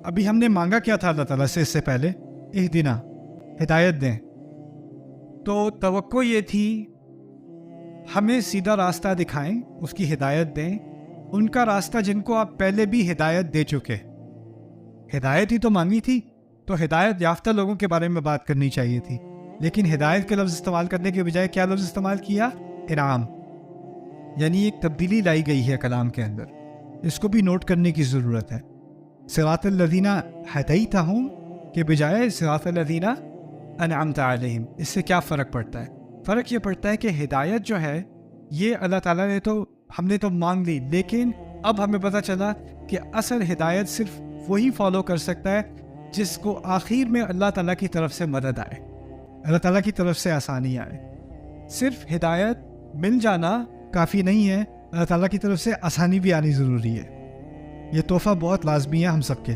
अभी हमने मांगा क्या था अल्लाह ताला से इससे पहले? इहदिना, हिदायत दें। तो तवक्को ये थी हमें सीधा रास्ता दिखाएं, उसकी हिदायत दें, उनका रास्ता जिनको आप पहले भी हिदायत दे चुके। हिदायत ही तो मांगी थी, तो हिदायत याफ्ता लोगों के बारे में बात करनी चाहिए थी, लेकिन हिदायत के लफ्ज़ इस्तेमाल करने के बजाय क्या लफ्ज़ इस्तेमाल किया? इनाम। यानी एक तब्दीली लाई गई है कलाम के अंदर, इसको भी नोट करने की ज़रूरत है। सिरातल लज़ीना हदैतहुम के बजाय सिरातल लज़ीना अनअमता अलैहिम। इससे क्या फ़र्क पड़ता है? फ़र्क ये पड़ता है कि हिदायत जो है ये अल्लाह ताला ने तो हमने तो मांग ली, लेकिन अब हमें पता चला कि असल हिदायत सिर्फ वही फॉलो कर सकता है जिसको आखिर में अल्लाह ताला की तरफ से मदद आए, अल्लाह ताला की तरफ से आसानी आए। सिर्फ हिदायत मिल जाना काफ़ी नहीं है, अल्लाह ताला की तरफ से आसानी भी आनी ज़रूरी है। ये तोहफ़ा बहुत लाजमी है हम सब के लिए।